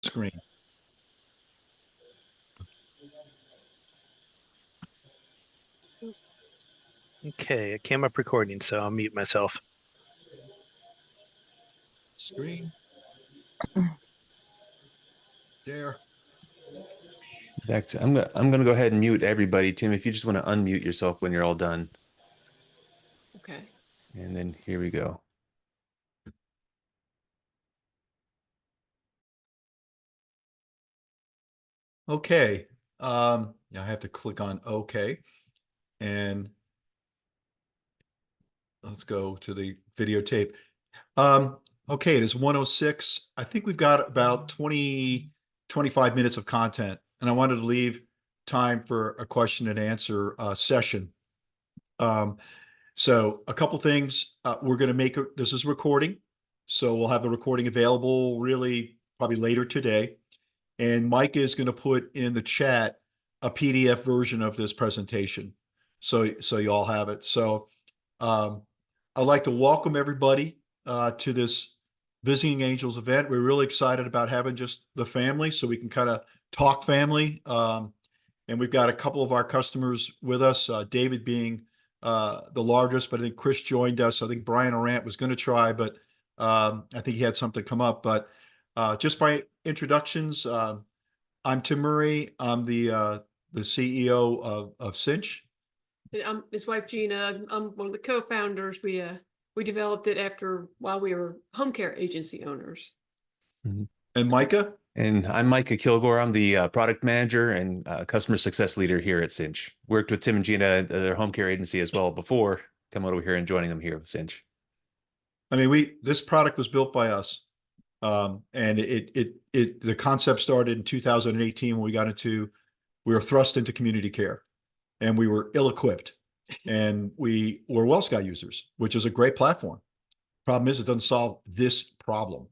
screen. Okay, it came up recording, so I'll mute myself. Screen. Share. I'm gonna go ahead and mute everybody. Tim, if you just want to unmute yourself when you're all done. Okay. And then here we go. Okay. I have to click on OK. And let's go to the videotape. Okay, it is 1:06. I think we've got about 25 minutes of content, and I wanted to leave time for a question and answer session. So a couple things. We're going to this is recording. So we'll have a recording available really probably later today. And Mike is going to put in the chat a PDF version of this presentation. So you all have it. So I'd like to welcome everybody to this Visiting Angels event. We're really excited about having just the family so we can kind of talk family. And we've got a couple of our customers with us, David being the largest, but I think Chris joined us. I think Brian Arant was going to try, but I think he had something come up. But just by introductions, I'm Tim Murray. I'm the CEO of CINCH. I'm his wife Gina. I'm one of the co-founders. We developed it while we were home care agency owners. And Micah? And I'm Micah Kilgore. I'm the product manager and customer success leader here at CINCH. Worked with Tim and Gina, their home care agency as well before coming over here and joining them here with CINCH. I mean, this product was built by us. And the concept started in 2018 when we were thrust into community care and we were ill-equipped and we were WellSky users, which is a great platform. Problem is it doesn't solve this problem.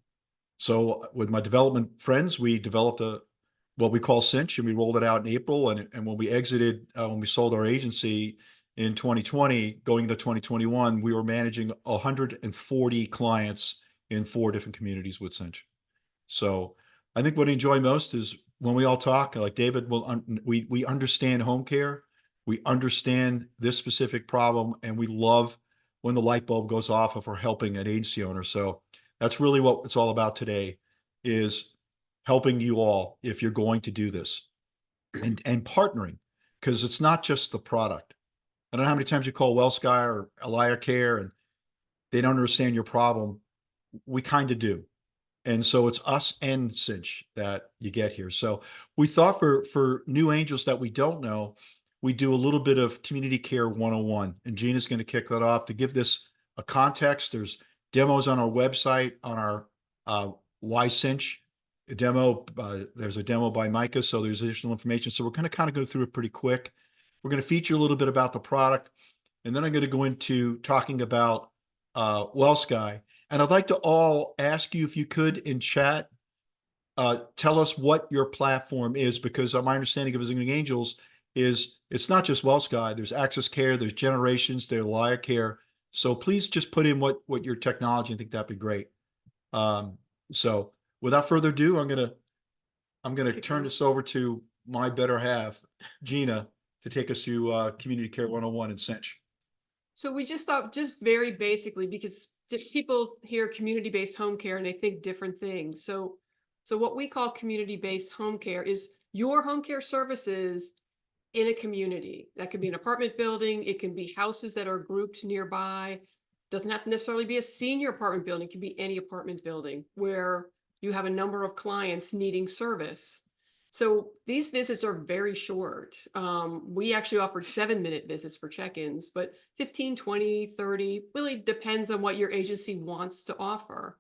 So with my development friends, we developed what we call CINCH, and we rolled it out in April. And when we exited, when we sold our agency in 2020, going into 2021, we were managing 140 clients in 4 different communities with CINCH. So I think what I enjoy most is when we all talk, like David, we understand home care, we understand this specific problem, and we love when the light bulb goes off if we're helping an agency owner. So that's really what it's all about today, is helping you all if you're going to do this and partnering, because it's not just the product. I don't know how many times you call WellSky or Elia Care and they don't understand your problem. We kind of do. And so it's us and CINCH that you get here. So we thought for new angels that we don't know, we do a little bit of community care 101. And Gina's going to kick that off to give this a context. There's demos on our website, on our Why CINCH demo. There's a demo by Micah, so there's additional information. So we're going to kind of go through it pretty quick. We're going to feature a little bit about the product, and then I'm going to go into talking about WellSky. And I'd like to all ask you if you could in chat, tell us what your platform is, because my understanding of Visiting Angels is it's not just WellSky. There's Access Care, there's Generations, there's Elia Care. So please just put in what your technology. I think that'd be great. So without further ado, I'm gonna turn this over to my better half, Gina, to take us through Community Care 101 and CINCH. So we just thought, just very basically, because people hear community-based home care and they think different things. So what we call community-based home care is your home care services in a community. That could be an apartment building. It can be houses that are grouped nearby. Doesn't have to necessarily be a senior apartment building. It can be any apartment building where you have a number of clients needing service. So these visits are very short. We actually offered 7-minute visits for check-ins, but 15, 20, 30, really depends on what your agency wants to offer.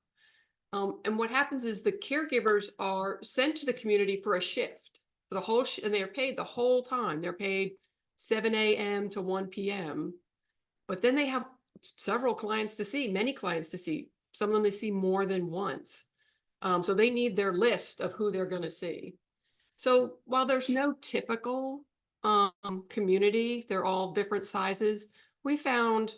And what happens is the caregivers are sent to the community for a shift for the whole, and they are paid the whole time. They're paid 7 a.m. to 1 p.m. But then they have several clients to see, many clients to see. Some of them they see more than once. So they need their list of who they're going to see. So while there's no typical community, they're all different sizes. We found,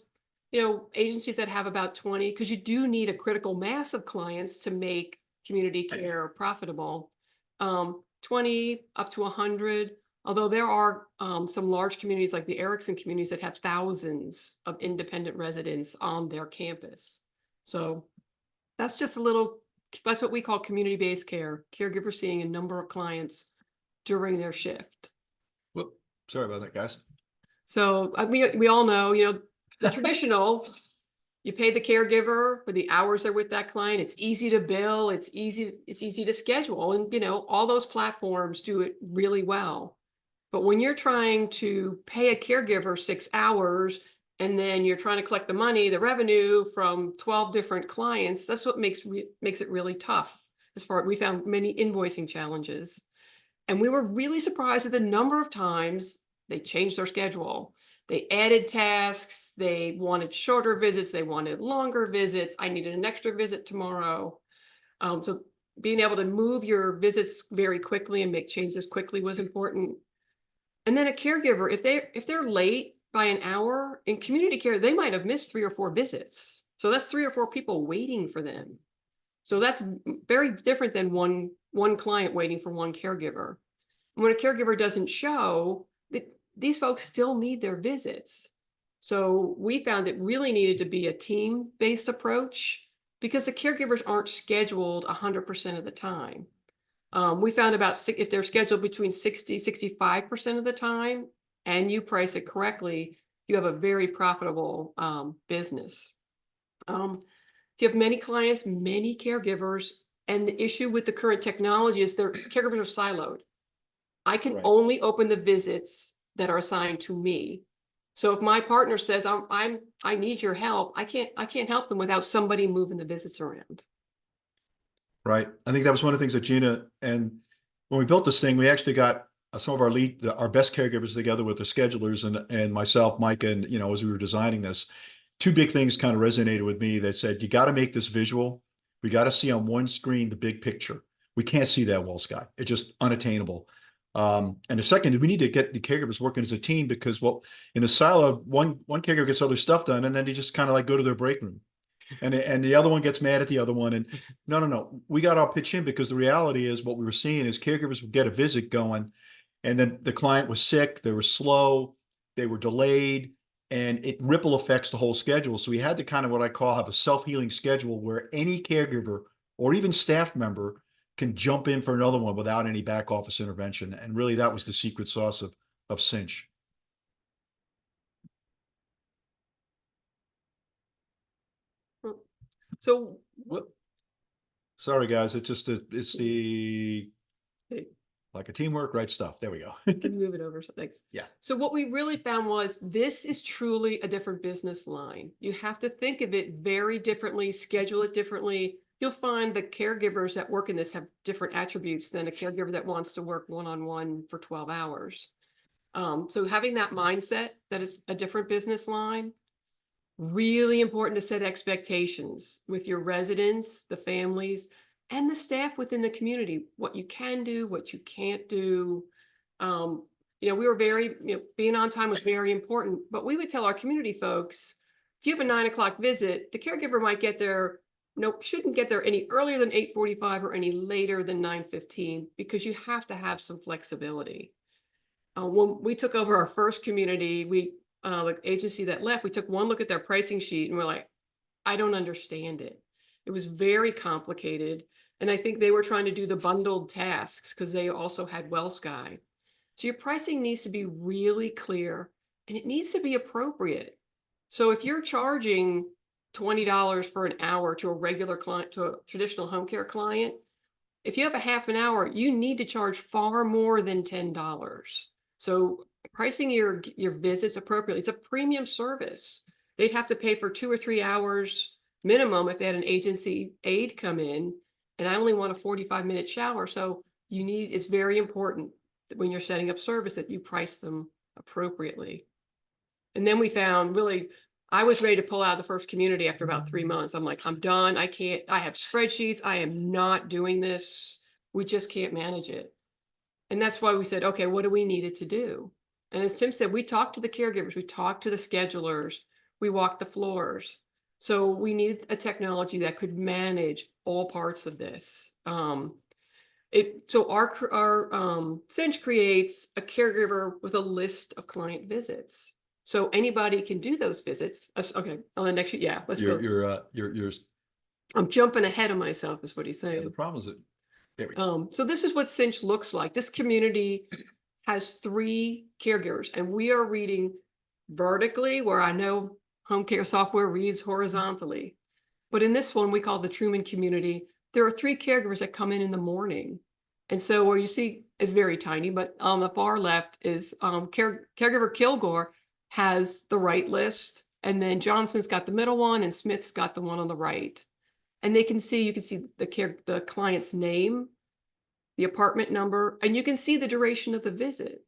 agencies that have about 20, because you do need a critical mass of clients to make community care profitable. 20 up to 100. Although there are some large communities like the Erickson communities that have thousands of independent residents on their campus. So that's just a little, that's what we call community-based care, caregivers seeing a number of clients during their shift. Well, sorry about that, guys. So we all know, the traditional, you pay the caregiver for the hours they're with that client. It's easy to bill. It's easy to schedule. And, all those platforms do it really well. But when you're trying to pay a caregiver 6 hours and then you're trying to collect the money, the revenue from 12 different clients, that's what makes it really tough. We found many invoicing challenges. And we were really surprised at the number of times they changed their schedule. They added tasks. They wanted shorter visits. They wanted longer visits. I needed an extra visit tomorrow. So being able to move your visits very quickly and make changes quickly was important. And then a caregiver, if they're late by an hour in community care, they might have missed 3 or 4 visits. So that's 3 or 4 people waiting for them. So that's very different than one client waiting for one caregiver. And when a caregiver doesn't show, these folks still need their visits. So we found it really needed to be a team-based approach because the caregivers aren't scheduled 100% of the time. We found if they're scheduled between 65% of the time and you price it correctly, you have a very profitable business. If you have many clients, many caregivers, and the issue with the current technology is their caregivers are siloed. I can Right. only open the visits that are assigned to me. So if my partner says I need your help, I can't help them without somebody moving the visits around. Right. I think that was one of the things that Gina, and when we built this thing, we actually got some of our best caregivers together with the schedulers and myself, Mike, and, as we were designing this, 2 big things kind of resonated with me that said, you got to make this visual. We got to see on one screen the big picture. We can't see that well, Scott. It's just unattainable. And the second, we need to get the caregivers working as a team because in a silo, one caregiver gets other stuff done and then they just kind of like go to their break room. And the other one gets mad at the other one. And no. We got our pitch in because the reality is what we were seeing is caregivers would get a visit going and then the client was sick, they were slow, they were delayed, and it ripple affects the whole schedule. So we had to kind of what I call have a self-healing schedule where any caregiver or even staff member can jump in for another one without any back office intervention. And really that was the secret sauce of CINCH. So Sorry, guys. It's the Okay. like a teamwork, right stuff. There we go. can move it over something. Yeah. So what we really found was this is truly a different business line. You have to think of it very differently, schedule it differently. You'll find the caregivers that work in this have different attributes than a caregiver that wants to work one-on-one for 12 hours. So having that mindset that is a different business line, really important to set expectations with your residents, the families, and the staff within the community, what you can do, what you can't do. We were very, being on time was very important, but we would tell our community folks, if you have a 9 o'clock visit, the caregiver might get there, shouldn't get there any earlier than 8:45 or any later than 9:15, because you have to have some flexibility. When we took over our first community, the agency that left, we took one look at their pricing sheet and we're like, I don't understand it. It was very complicated. And I think they were trying to do the bundled tasks because they also had WellSky. So your pricing needs to be really clear and it needs to be appropriate. So if you're charging $20 for an hour to a regular client, to a traditional home care client, if you have a half an hour, you need to charge far more than $10. So pricing your visits appropriately. It's a premium service. They'd have to pay for 2 or 3 hours minimum if they had an agency aide come in, and I only want a 45-minute shower. So it's very important that when you're setting up service that you price them appropriately. And then we found I was ready to pull out of the first community after about 3 months. I'm like, I'm done. I have spreadsheets. I am not doing this. We just can't manage it. And that's why we said, okay, what do we need to do? And as Tim said, we talked to the caregivers, we talked to the schedulers, we walked the floors. So we needed a technology that could manage all parts of this. So our CINCH creates a caregiver with a list of client visits. So anybody can do those visits. Okay, on the next sheet, yeah, let's go. You're I'm jumping ahead of myself, is what he's the saying. problem is that there we go. So this is what CINCH looks like. This community has 3 caregivers, and we are reading vertically, where I know home care software reads horizontally. But in this one, we call the Truman community, there are 3 caregivers that come in the morning. And so where you see is very tiny, but on the far left is caregiver Kilgore has the right list. And then Johnson's got the middle one and Smith's got the one on the right. And you can see the client's name, the apartment number, and you can see the duration of the visit.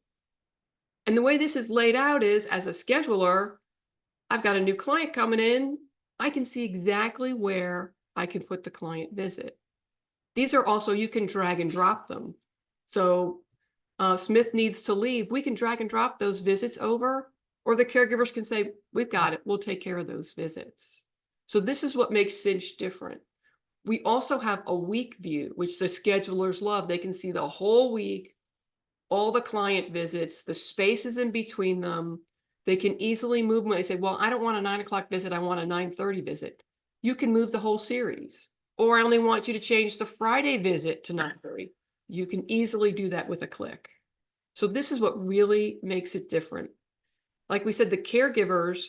And the way this is laid out is, as a scheduler, I've got a new client coming in. I can see exactly where I can put the client visit. These are also, you can drag and drop them. So Smith needs to leave. We can drag and drop those visits over, or the caregivers can say, we've got it. We'll take care of those visits. So this is what makes CINCH different. We also have a week view, which the schedulers love. They can see the whole week, all the client visits, the spaces in between them. They can easily move them. They say, well, I don't want a 9 o'clock visit. I want a 9:30 visit. You can move the whole series. Or I only want you to change the Friday visit to 9:30. You can easily do that with a click. So this is what really makes it different. Like we said, the caregivers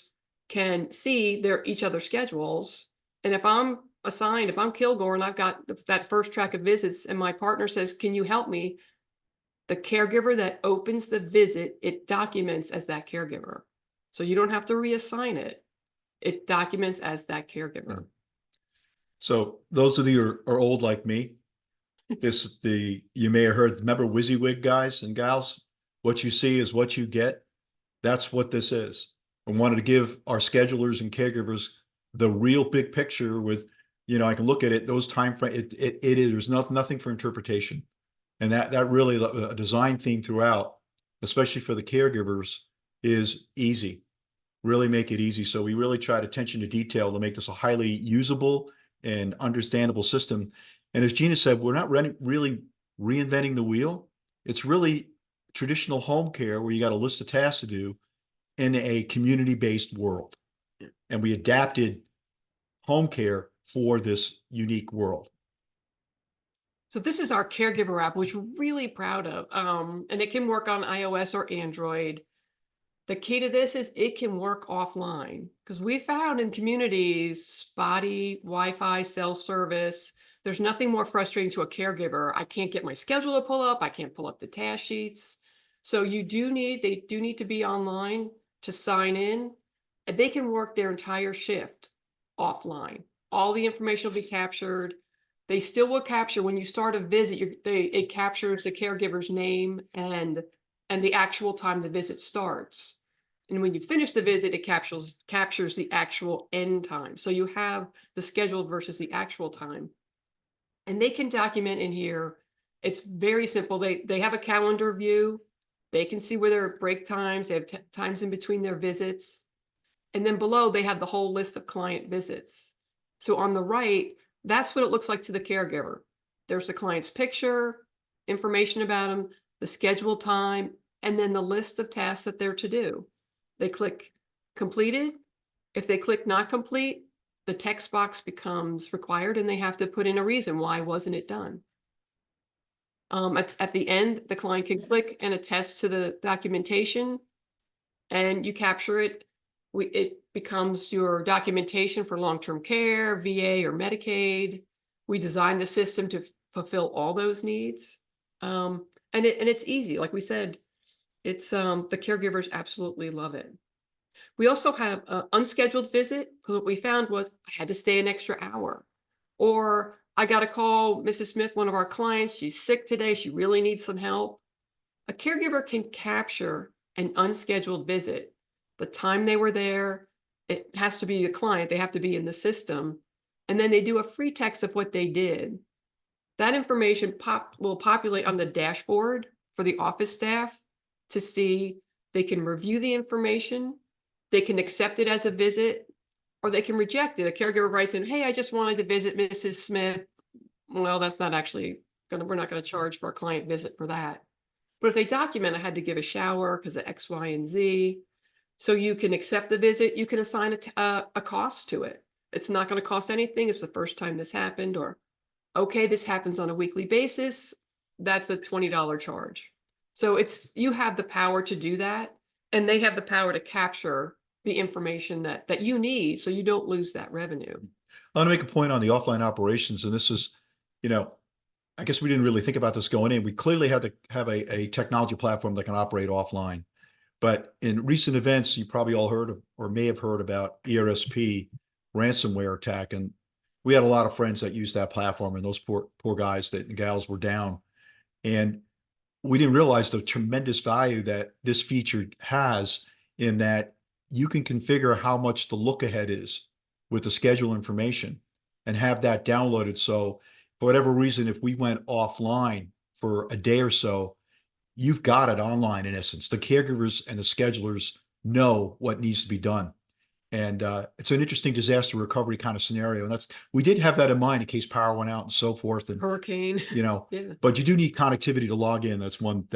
can see each other's schedules. And if I'm assigned, if I'm Kilgore and I've got that first track of visits and my partner says, can you help me? The caregiver that opens the visit, it documents as that caregiver. So you don't have to reassign it. It documents as that caregiver. So those of you who are old like me, you may have heard, remember WYSIWYG guys and gals? What you see is what you get. That's what this is. I wanted to give our schedulers and caregivers the real big picture with, I can look at it, those time frame, it is, there's nothing for interpretation. And that really, a design theme throughout, especially for the caregivers, is easy. Really make it easy. So we really tried attention to detail to make this a highly usable and understandable system. And as Gina said, we're not really reinventing the wheel. It's really traditional home care where you got a list of tasks to do in a community-based world. And we adapted home care for this unique world. So this is our caregiver app, which we're really proud of. And it can work on iOS or Android. The key to this is it can work offline, because we found in communities, spotty Wi-Fi, cell service, there's nothing more frustrating to a caregiver. I can't get my schedule to pull up. I can't pull up the task sheets. So they do need to be online to sign in, and they can work their entire shift offline. All the information will be captured. They still will capture when you start a visit, it captures the caregiver's name and the actual time the visit starts. And when you finish the visit, it captures the actual end time. So you have the scheduled versus the actual time. And they can document in here. It's very simple. They have a calendar view. They can see where their break times, they have times in between their visits. And then below, they have the whole list of client visits. So on the right, that's what it looks like to the caregiver. There's the client's picture, information about them, the scheduled time, and then the list of tasks that they're to do. They click completed. If they click not complete, the text box becomes required and they have to put in a reason why wasn't it done. At the end, the client can click and attest to the documentation, and you capture it. It becomes your documentation for long-term care, VA, or Medicaid. We designed the system to fulfill all those needs. And it's easy. Like we said, it's the caregivers absolutely love it. We also have an unscheduled visit. What we found was I had to stay an extra hour, or I got to call Mrs. Smith, one of our clients. She's sick today. She really needs some help. A caregiver can capture an unscheduled visit, the time they were there. It has to be the client. They have to be in the system. And then they do a free text of what they did. That information will populate on the dashboard for the office staff to see. They can review the information. They can accept it as a visit, or they can reject it. A caregiver writes in, hey, I just wanted to visit Mrs. Smith. Well, that's not actually we're not gonna charge for a client visit for that. But if they document, I had to give a shower because of X, Y, and Z. So you can accept the visit, you can assign a cost to it. It's not gonna cost anything. It's the first time this happened, or, okay, this happens on a weekly basis. That's a $20 charge. So you have the power to do that, and they have the power to capture the information that you need, so you don't lose that revenue. I want to make a point on the offline operations, and this is, you know, I guess we didn't really think about this going in. We clearly had to have a technology platform that can operate offline. But in recent events, you probably all heard of, or may have heard about ERSP ransomware attack. And we had a lot of friends that used that platform, and those poor guys and gals were down. And we didn't realize the tremendous value that this feature has, in that you can configure how much the look ahead is with the schedule information and have that downloaded. So for whatever reason, if we went offline for a day or so, you've got it online in essence. The caregivers and the schedulers know what needs to be done. And it's an interesting disaster recovery kind of scenario. And we did have that in mind in case power went out and so forth. And, Hurricane. Yeah. but you do need connectivity to log in. That's one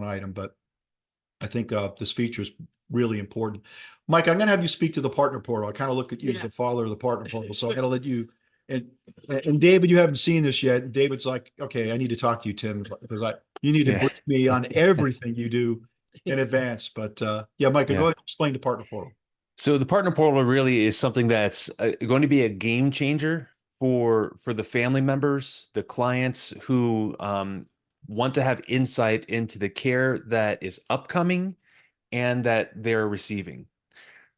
item. But I think this feature is really important. Mike, I'm going to have you speak to the partner portal. I kind of look at you as the father of the partner portal. So I'm going to let you, and David, you haven't seen this yet. David's like, okay, I need to talk to you, Tim, because you need to brief me on everything you do in advance. But yeah, Mike, go ahead and explain the partner portal. So the partner portal really is something that's going to be a game changer for the family members, the clients who want to have insight into the care that is upcoming and that they're receiving.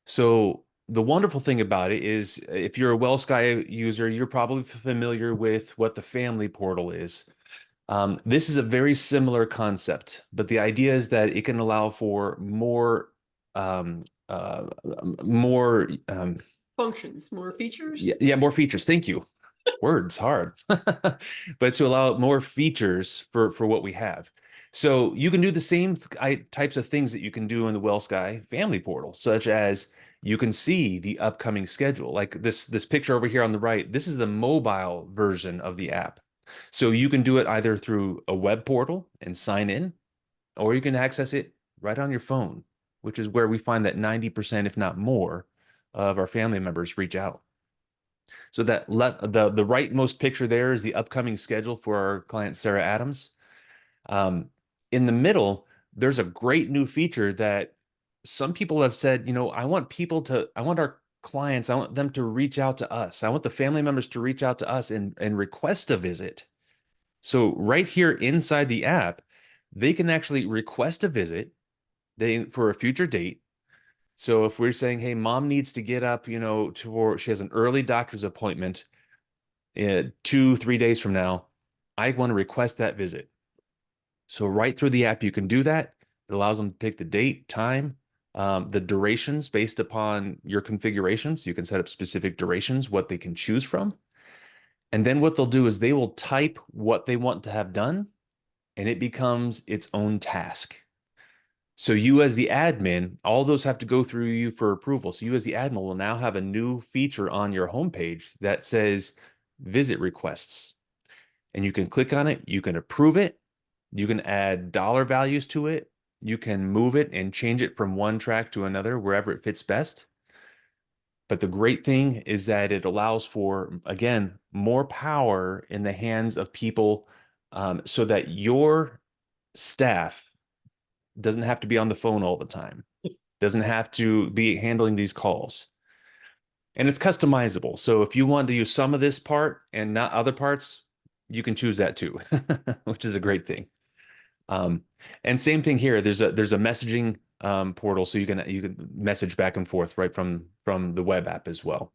So the wonderful thing about it is, if you're a WellSky user, you're probably familiar with what the family portal is. This is a very similar concept, but the idea is that it can allow for more Functions, more features. Yeah, more features. Thank you. Words hard, but to allow more features for what we have. So you can do the same types of things that you can do in the WellSky family portal, such as you can see the upcoming schedule. Like this picture over here on the right, this is the mobile version of the app. So you can do it either through a web portal and sign in, or you can access it right on your phone, which is where we find that 90%, if not more, of our family members reach out. So that the rightmost picture there is the upcoming schedule for our client, Sarah Adams. In the middle, there's a great new feature that some people have said, I want our clients, I want them to reach out to us. I want the family members to reach out to us and request a visit. So right here inside the app, they can actually request a visit for a future date. So if we're saying, hey, mom needs to get up, she has an early doctor's appointment 2-3 days from now, I want to request that visit. So right through the app, you can do that. It allows them to pick the date, time, the durations based upon your configurations. You can set up specific durations, what they can choose from. And then what they'll do is they will type what they want to have done, and it becomes its own task. So you as the admin, all those have to go through you for approval. So you as the admin will now have a new feature on your homepage that says visit requests. And you can click on it, you can approve it, you can add dollar values to it, you can move it and change it from one track to another wherever it fits best. But the great thing is that it allows for, again, more power in the hands of people, so that your staff doesn't have to be on the phone all the time, doesn't have to be handling these calls. And it's customizable. So if you want to use some of this part and not other parts, you can choose that too, which is a great thing. And same thing here. There's a messaging portal, so you can message back and forth right from the web app as well.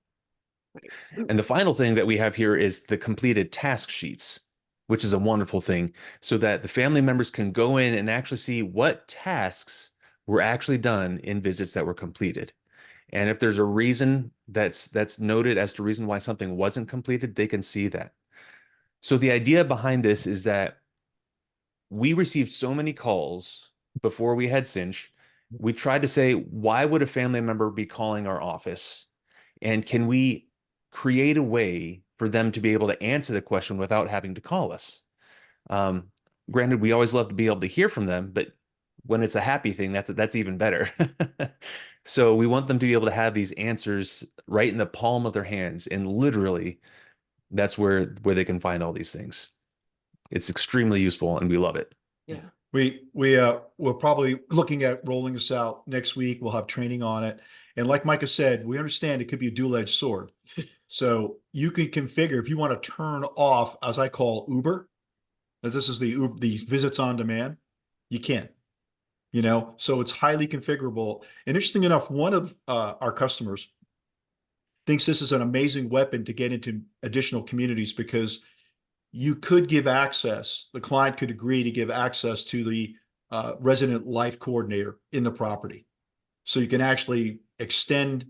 And the final thing that we have here is the completed task sheets, which is a wonderful thing, so that the family members can go in and actually see what tasks were actually done in visits that were completed. And if there's a reason that's noted as to reason why something wasn't completed, they can see that. So the idea behind this is that we received so many calls before we had CINCH. We tried to say, why would a family member be calling our office? And can we create a way for them to be able to answer the question without having to call us? Granted, we always love to be able to hear from them, but when it's a happy thing, that's even better. So we want them to be able to have these answers right in the palm of their hands, and literally, that's where they can find all these things. It's extremely useful, and we love it. Yeah. We're probably looking at rolling this out next week. We'll have training on it. And like Micah said, we understand it could be a dual-edged sword. So you can configure if you want to turn off, as I call Uber, as this is the visits on demand, you can. So it's highly configurable. And interesting enough, one of our customers thinks this is an amazing weapon to get into additional communities because you could give access, the client could agree to give access to the resident life coordinator in the property. So you can actually extend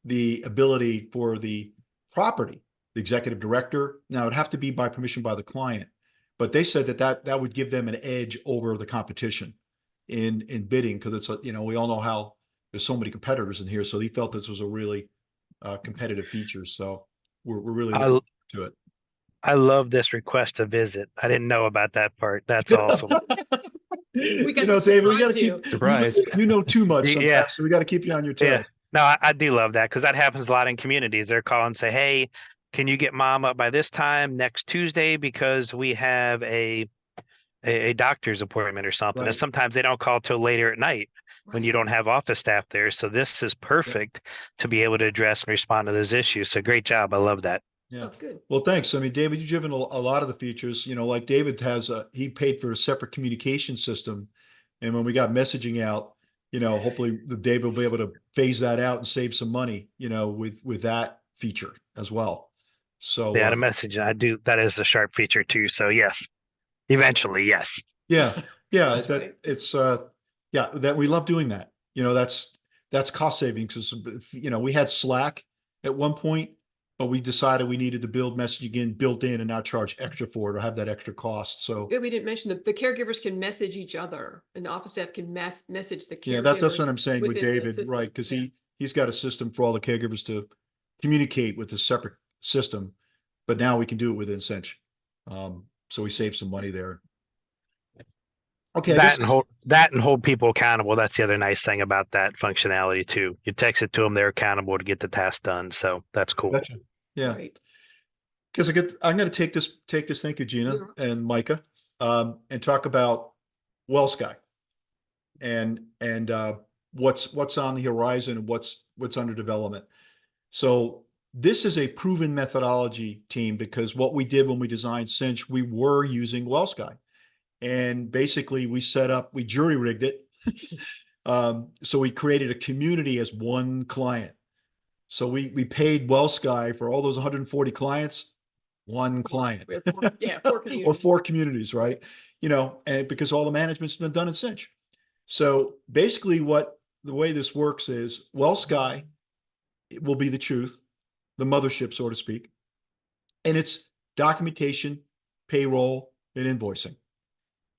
the ability for the property, the executive director. Now it'd have to be by permission by the client, but they said that would give them an edge over the competition in bidding because it's, we all know how there's so many competitors in here. So he felt this was a really competitive feature. So we're really I looking to it. I love this request to visit. I didn't know about that part. That's awesome. We got to David, we got to surprise you. keep Surprise. You know too much Yeah. sometimes, so we got to keep you on your Yeah. toes. No, I do love that because that happens a lot in communities. They're calling and say, "Hey, can you get mom up by this time next Tuesday because we have a doctor's appointment or something." Right. And sometimes they don't call till later at night when you don't have office staff there. So this is perfect to be able to address and respond to those issues. So great job. I love that. Yeah. Oh, good. Well, thanks. I mean, David, you've driven a lot of the features, like David he paid for a separate communication system. And when we got messaging out, hopefully the David will be able to phase that out and save some money, with that feature as well. So, Yeah, the message I do that is a sharp feature too. So yes, eventually, yes. yeah, That's right. it's, that we love doing that. That's cost savings because, we had Slack at one point, but we decided we needed to build messaging in built in and not charge extra for it or have that extra cost. So Yeah, we didn't mention the caregivers can message each other and the office staff can message the caregiver. yeah, that's what I'm saying with within the David, system. right? Because Yeah. he's got a system for all the caregivers to communicate with a separate system, but now we can do it within Cinch. So we save some money there. Okay, That and hold people accountable. That's the other nice thing about that functionality too. You text it to them, they're accountable to get the task done. So that's cool. Gotcha. Yeah. Right. Because I'm going to take this. Thank you, Gina Yeah. and Micah, and talk about WellSky and what's on the horizon and what's under development. So this is a proven methodology, team, because what we did when we designed Cinch, we were using WellSky, and basically we jury rigged it. So we created a community as one client. So we paid WellSky for all those 140 clients. One client. We have four communities. Or 4 communities, right? And because all the management's been done in Cinch. So basically the way this works is WellSky will be the truth, the mothership, so to speak. And it's documentation, payroll, and invoicing.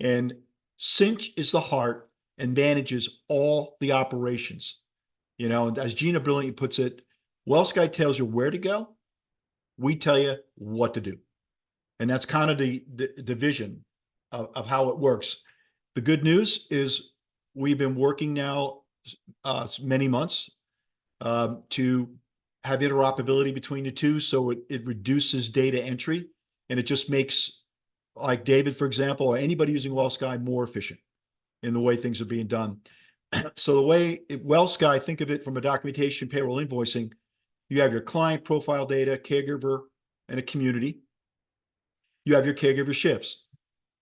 And Cinch is the heart and manages all the operations. And as Gina brilliantly puts it, WellSky tells you where to go. We tell you what to do. And that's kind of the vision of how it works. The good news is we've been working now many months to have interoperability between the two. So it reduces data entry and it just makes, like David, for example, or anybody using WellSky more efficient in the way things are being done. So the way WellSky, think of it from a documentation, payroll, invoicing, you have your client profile data, caregiver, and a community. You have your caregiver shifts.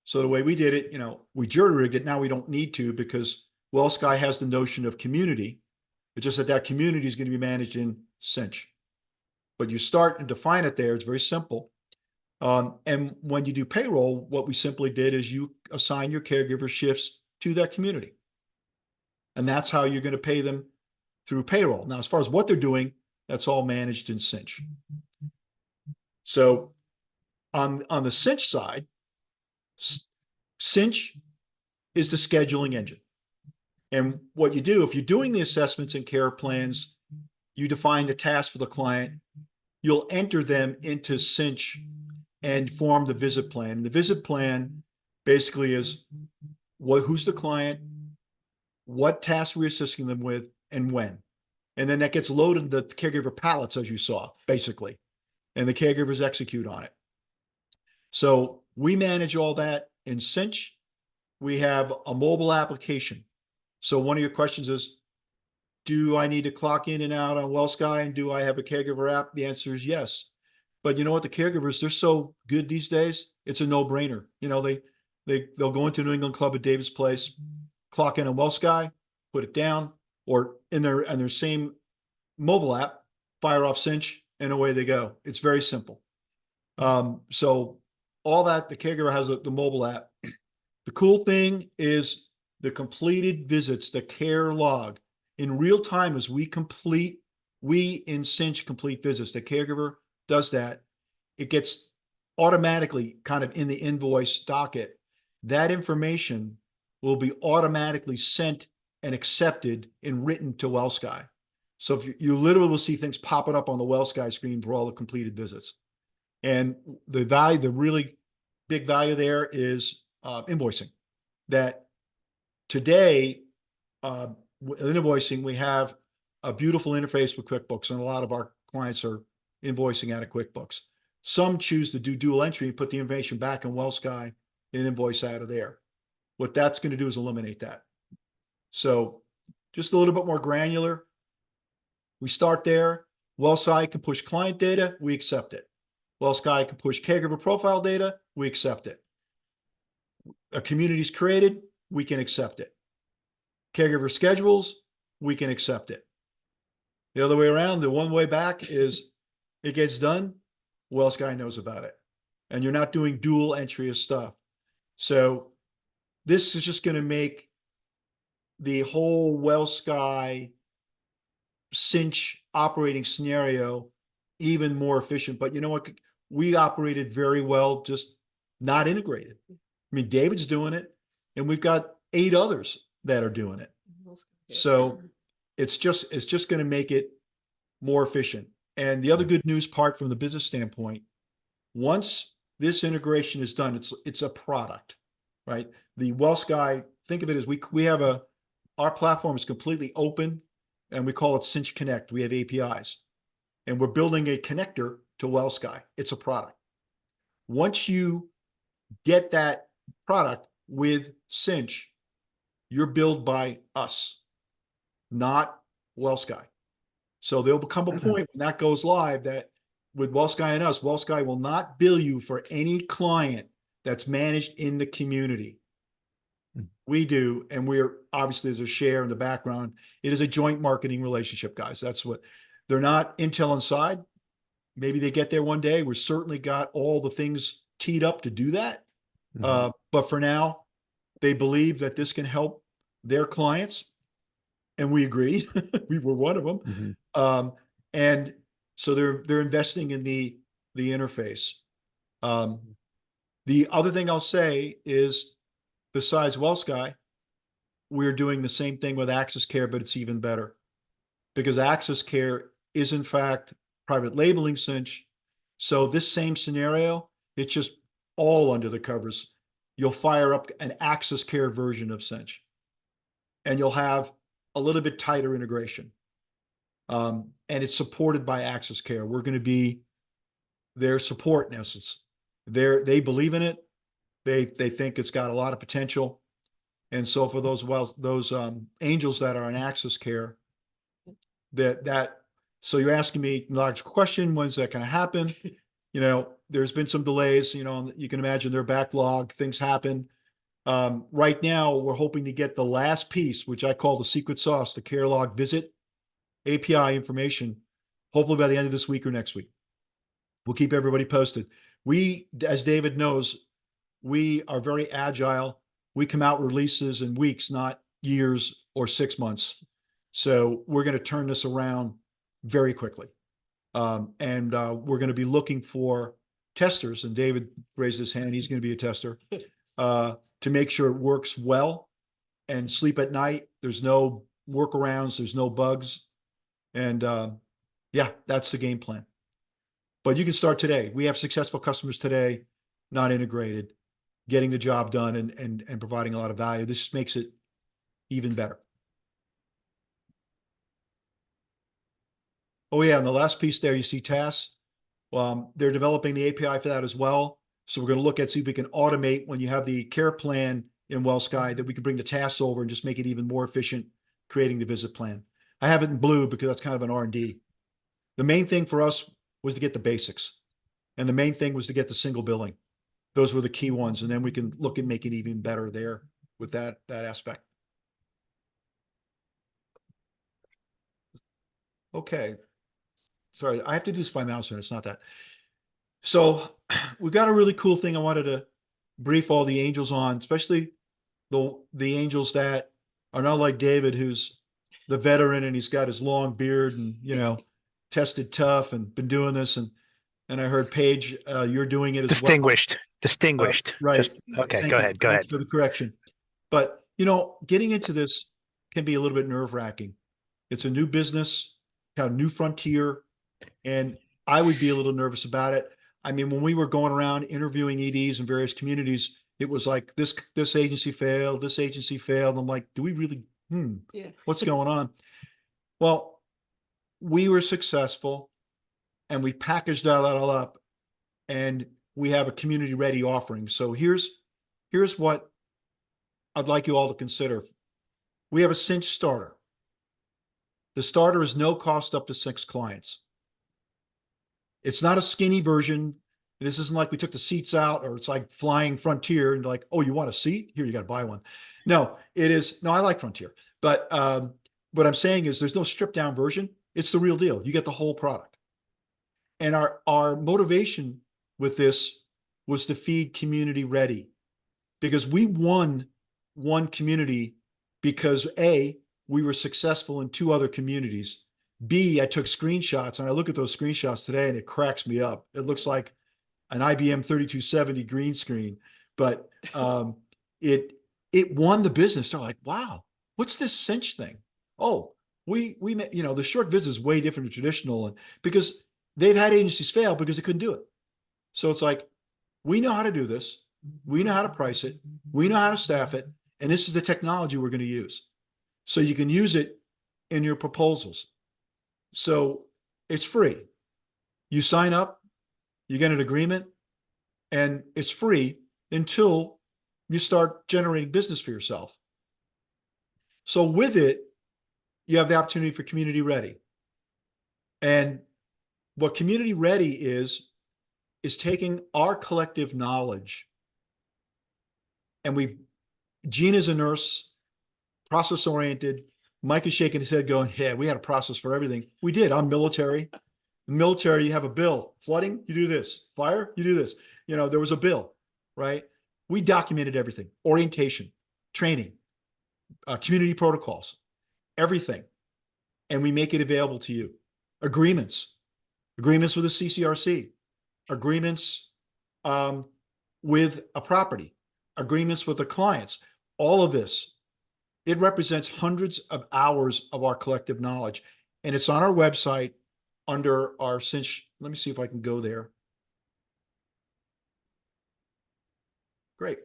So the way we did it, we jury rigged it. Now we don't need to because WellSky has the notion of community. It's just that community is going to be managed in Cinch. But you start and define it there. It's very simple. And when you do payroll, what we simply did is you assign your caregiver shifts to that community. And that's how you're going to pay them through payroll. Now, as far as what they're doing, that's all managed in Cinch. So on the Cinch side, Cinch is the scheduling engine. And what you do, if you're doing the assessments and care plans, you define the task for the client, you'll enter them into Cinch and form the visit plan. The visit plan basically is who's the client, what tasks we're assisting them with, and when. And then that gets loaded into the caregiver pallets, as you saw, basically. And the caregivers execute on it. So we manage all that in CINCH. We have a mobile application. So one of your questions is, do I need to clock in and out on WellSky, and do I have a caregiver app? The answer is yes. But you know what? The caregivers, they're so good these days. It's a no-brainer. You know, they'll go into New England Club at Davis Place, clock in on WellSky, put it down, or in their same mobile app, fire off CINCH, and away they go. It's very simple. So all that, the caregiver has the mobile app. The cool thing is the completed visits, the care log in real time as we in CINCH complete visits. The caregiver does that. It gets automatically kind of in the invoice docket. That information will be automatically sent and accepted and written to WellSky. So if you literally will see things popping up on the WellSky screen for all the completed visits. And the value, the really big value there is invoicing. That today, in invoicing, we have a beautiful interface with QuickBooks, and a lot of our clients are invoicing out of QuickBooks. Some choose to do dual entry and put the information back in WellSky and invoice out of there. What that's going to do is eliminate that. So just a little bit more granular. We start there. WellSky can push client data, we accept it. WellSky can push caregiver profile data, we accept it. A community's created, we can accept it. Caregiver schedules, we can accept it. The other way around, the one way back is it gets done, WellSky knows about it. And you're not doing dual entry of stuff. So this is just going to make the whole WellSky CINCH operating scenario even more efficient. But you know what? We operated very well, just not integrated. I mean, David's doing it, and we've got 8 others that are doing it. So it's just going to make it more efficient. And the other good news part from the business standpoint, once this integration is done, it's a product, right? The WellSky, think of it as we have our platform is completely open, and we call it CINCH Connect. We have APIs, and we're building a connector to WellSky. It's a product. Once you get that product with CINCH, you're billed by us, not WellSky. So there'll become a point when that goes live that with WellSky and us, WellSky will not bill you for any client that's managed in the community. We do, and we're obviously there's a share in the background. It is a joint marketing relationship, guys. That's what they're not Intel inside. Maybe they get there one day. We're certainly got all the things teed up to do that. But for now, they believe that this can help their clients, and we agree. We were one of them. And so they're investing in the interface. The other thing I'll say is, besides WellSky, we're doing the same thing with Access Care, but it's even better because Access Care is in fact private labeling CINCH. So this same scenario, it's just all under the covers. You'll fire up an Access Care version of CINCH, and you'll have a little bit tighter integration. And it's supported by Access Care. We're going to be their support in essence. They believe in it. They think it's got a lot of potential. And so for those angels that are in Access Care, so you're asking me logical question, when's that going to happen? You know, there's been some delays, you know, you can imagine their backlog, things happen. Right now, we're hoping to get the last piece, which I call the secret sauce, the care log visit API information, hopefully by the end of this week or next week. We'll keep everybody posted. We, as David knows, we are very agile. We come out with releases in weeks, not years or 6 months. So we're going to turn this around very quickly. And we're going to be looking for testers, and David raised his hand. He's going to be a tester to make sure it works well and sleep at night. There's no workarounds. There's no bugs. And yeah, that's the game plan. But you can start today. We have successful customers today, not integrated. getting the job done and providing a lot of value. This makes it even better. Oh yeah, and the last piece there, you see tasks. They're developing the API for that as well. So we're going to look at, see if we can automate when you have the care plan in WellSky, that we can bring the tasks over and just make it even more efficient, creating the visit plan. I have it in blue because that's kind of an R&D. The main thing for us was to get the basics. And the main thing was to get the single billing. Those were the key ones. And then we can look and make it even better there with that aspect. Okay. Sorry, I have to do this by mouse and it's not that. So we've got a really cool thing I wanted to brief all the angels on, especially the angels that are not like David, who's the veteran and he's got his long beard and, you know, tested tough and been doing this. And I heard Paige, you're doing it as well. Distinguished. Right. Okay, Thank go you. ahead. Go Thank ahead. you for the correction. But, you know, getting into this can be a little bit nerve wracking. It's a new business, kind of new frontier, and I would be a little nervous about it. I mean, when we were going around interviewing EDs in various communities, it was like this agency failed, this agency failed. I'm like, do we really, Yeah. what's going on? Well, we were successful and we packaged that all up and we have a community ready offering. So here's what I'd like you all to consider. We have a CINCH starter. The starter is no cost up to 6 clients. It's not a skinny version. This isn't like we took the seats out or it's like Flying Frontier and like, oh, you want a seat? Here, you got to buy one. No, it is. No, I like Frontier. But what I'm saying is there's no stripped down version. It's the real deal. You get the whole product. And our motivation with this was to feed community ready, because we won one community because A, we were successful in 2 other communities. B, I took screenshots and I look at those screenshots today and it cracks me up. It looks like an IBM 3270 green screen, but it won the business. They're like, wow, what's this CINCH thing? Oh, we you know, the short visit is way different than traditional, and because they've had agencies fail because they couldn't do it. So it's like, we know how to do this. We know how to price it. We know how to staff it. And this is the technology we're going to use. So you can use it in your proposals. So it's free. You sign up, you get an agreement, and it's free until you start generating business for yourself. So with it, you have the opportunity for community ready. And what community ready is taking our collective knowledge, and Gina's a nurse, process oriented. Mike is shaking his head going, yeah, we had a process for everything. We did. I'm military. Military, you have a bill. Flooding, you do this. Fire, you do this. You know, there was a bill, right? We documented everything. Orientation, training, community protocols, everything. And we make it available to you. Agreements with the CCRC, agreements with a property, agreements with the clients, all of this. It represents hundreds of hours of our collective knowledge. And it's on our website under our CINCH. Let me see if I can go there. Great.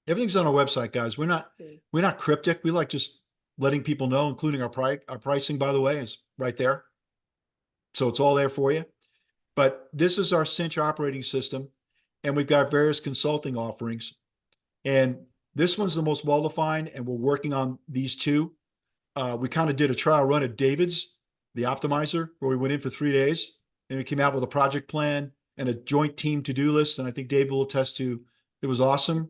Everything's on our website, guys. We're not cryptic. We like just letting people know, including our pricing, by the way, is right there. So it's all there for you. But this is our CINCH operating system, and we've got various consulting offerings. And this one's the most well-defined, and we're working on these 2. We kind of did a trial run at David's, the optimizer, where we went in for 3 days, and we came out with a project plan and a joint team to-do list. And I think David will attest to it was awesome.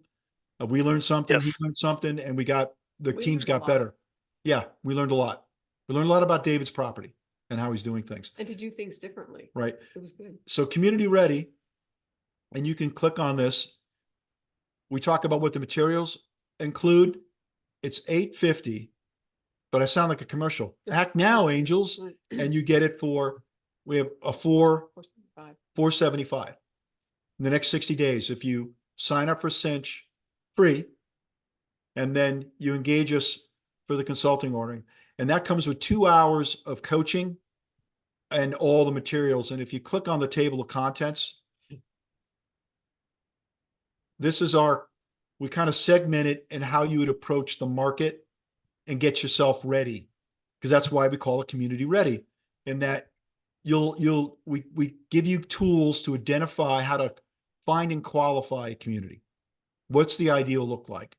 We learned something, Yes. he learned something, and the We teams learned a got lot. better. Yeah, we learned a lot. We learned a lot about David's property and how he's doing things, And to do things differently. right? It was good. So community ready, and you can click on this. We talk about what the materials include. It's $850, but I sound like a commercial. Act now, angels, and you get it for, we have a $475 in the next 60 days. If you sign up for CINCH free, and then you engage us for the consulting ordering, and that comes with 2 hours of coaching and all the materials. And if you click on the table of contents, this is we kind of segment it in how you would approach the market and get yourself ready. Because that's why we call it community ready. In that we give you tools to identify how to find and qualify a community. What's the ideal look like?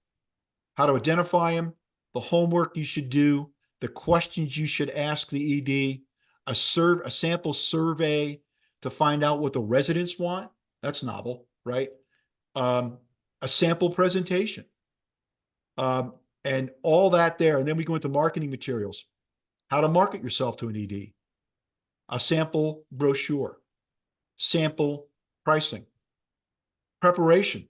How to identify them, the homework you should do, the questions you should ask the ED, a sample survey to find out what the residents want. That's novel, right? A sample presentation, and all that there. And then we go into marketing materials, how to market yourself to an ED, a sample brochure, sample pricing, preparation.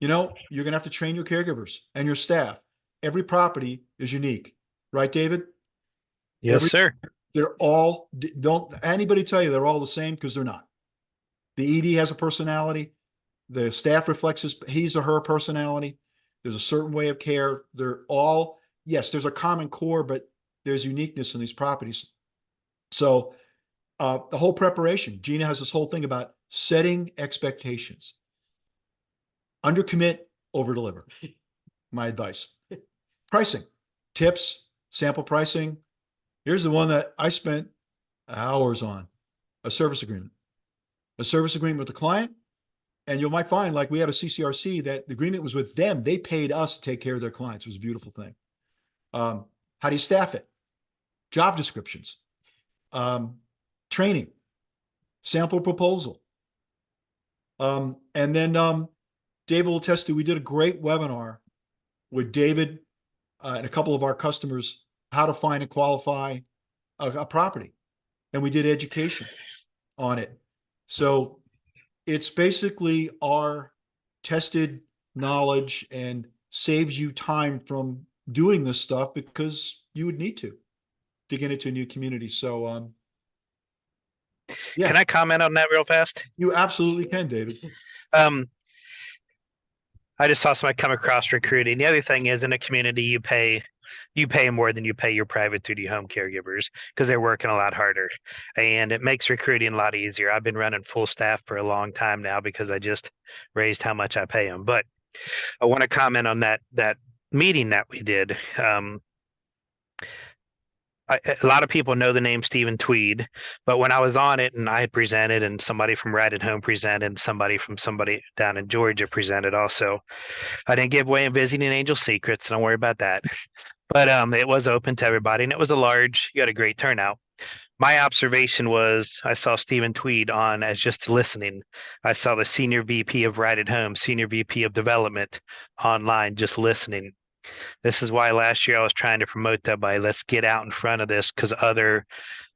You're going to have to train your caregivers and your staff. Every property is unique, right, David? Yes, sir. They're all, don't anybody tell you they're all the same, because they're not. The ED has a personality. The staff reflects his or her personality. There's a certain way of care. They're all, yes, there's a common core, but there's uniqueness in these properties. So the whole preparation, Gina has this whole thing about setting expectations. Undercommit, over-deliver. My advice. Pricing, tips, sample pricing. Here's the one that I spent hours on: a service agreement. A service agreement with the client. And you might find, like we had a CCRC, that the agreement was with them. They paid us to take care of their clients. It was a beautiful thing. How do you staff it? Job descriptions, training, sample proposal. And then David will attest to, we did a great webinar with David and a couple of our customers, how to find and qualify a property. And we did education on it. So it's basically our tested knowledge and saves you time from doing this stuff, because you would need to get into a new community. So, yeah. Can I comment on that real fast? You absolutely can, David. I just saw somebody come across recruiting. The other thing is, in a community, you pay more than you pay your private duty home caregivers, because they're working a lot harder, and it makes recruiting a lot easier. I've been running full staff for a long time now because I just raised how much I pay them. But I want to comment on that meeting that we did. A lot of people know the name Stephen Tweed, but when I was on it and I had presented, and somebody from Right at Home presented, somebody down in Georgia presented also, I didn't give away Visiting Angel secrets. Don't worry about that. But it was open to everybody, and it was you had a great turnout. My observation was, I saw Stephen Tweed on as just listening. I saw the senior VP of Right at Home, senior VP of Development online just listening. This is why last year I was trying to promote that by, let's get out in front of this, because other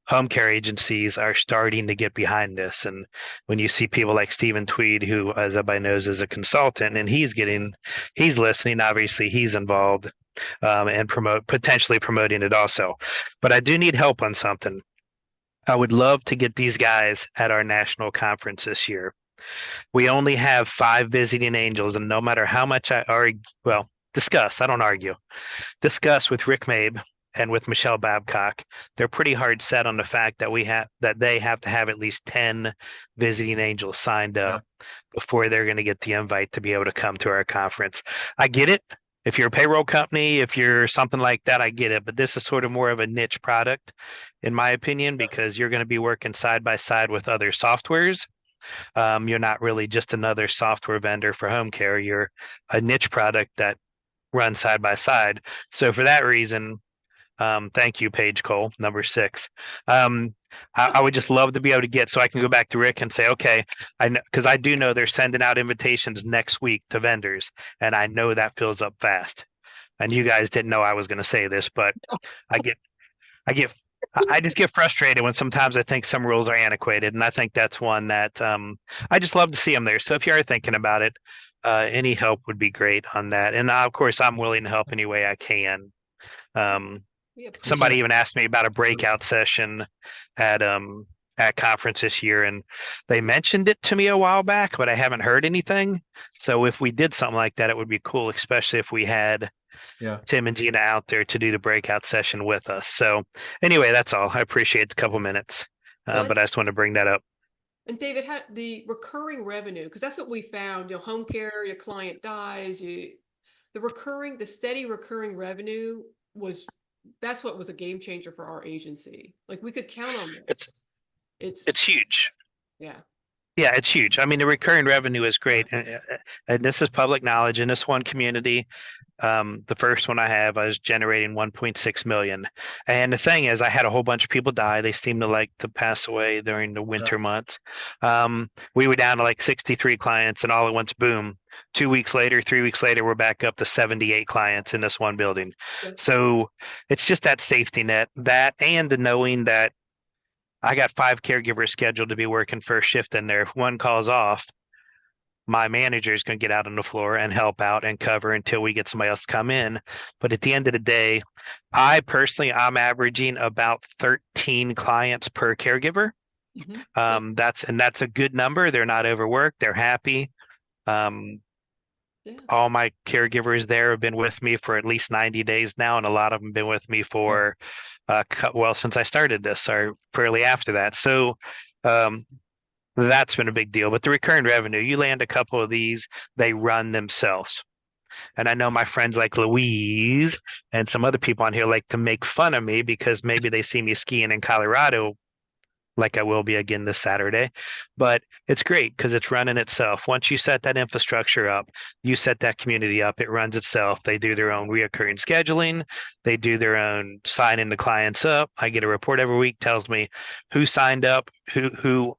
home care agencies are starting to get behind this. And when you see people like Stephen Tweed, who, as everybody knows, is a consultant, and he's listening, obviously he's involved, and potentially promoting it also. But I do need help on something. I would love to get these guys at our national conference this year. We only have 5 visiting angels, and no matter how much I argue, discuss with Rick Mabe and with Michelle Babcock, they're pretty hard set on the fact that they have to have at least 10 visiting angels signed up before they're going to get the invite to be able to come to our conference. I get it. If you're a payroll company, if you're something like that, I get it. But this is sort of more of a niche product, in my opinion, because you're going to be working side by side with other softwares. You're not really just another software vendor for home care. You're a niche product that runs side by side. So for that reason, thank you, Paige Cole, number 6. I would just love to be able to so I can go back to Rick and say, okay, I know, because I do know they're sending out invitations next week to vendors, and I know that fills up fast. And you guys didn't know I was going to say this, but I just get frustrated when sometimes I think some rules are antiquated, and I think that's one that I just love to see them there. So if you are thinking about it, any help would be great on that. And of course, I'm willing to help any way I can. Somebody even asked me about a breakout session at conference this year, and they mentioned it to me a while back, but I haven't heard anything. So if we did something like that, it would be cool, especially if we had Tim and Gina out there to do the breakout session with us. So anyway, that's all. I appreciate the couple minutes, but I just want to bring that up. And David, had the recurring revenue, because that's what we found, home care, your client dies, the steady recurring revenue that's what was a game changer for our agency. Like we could count on It's this. It's, it's huge. yeah. Yeah, it's huge. I mean, the recurring revenue is great, and this is public knowledge. In this one community, the first one I have, I was generating 1.6 million. And the thing is, I had a whole bunch of people die. They seemed to like to pass away during the winter months. We were down to like 63 clients, and all at once, boom. 2 weeks later, 3 weeks later, we're back up to 78 clients in this one building. Yeah. So it's just that safety net, that and the knowing that I got 5 caregivers scheduled to be working first shift in there. If one calls off, my manager is going to get out on the floor and help out and cover until we get somebody else to come in. But at the end of the day, I'm averaging about 13 clients per caregiver. That's a good number. They're not overworked. They're happy. All my caregivers there have been with me for at least 90 days now, and a lot of them have been with me for since I started this or fairly after that. So that's been a big deal. But the recurring revenue, you land a couple of these, they run themselves. And I know my friends like Louise and some other people on here like to make fun of me because maybe they see me skiing in Colorado like I will be again this Saturday. But it's great because it's running itself. Once you set that infrastructure up, you set that community up, it runs itself. They do their own reoccurring scheduling. They do their own signing the clients up. I get a report every week, tells me who signed up, who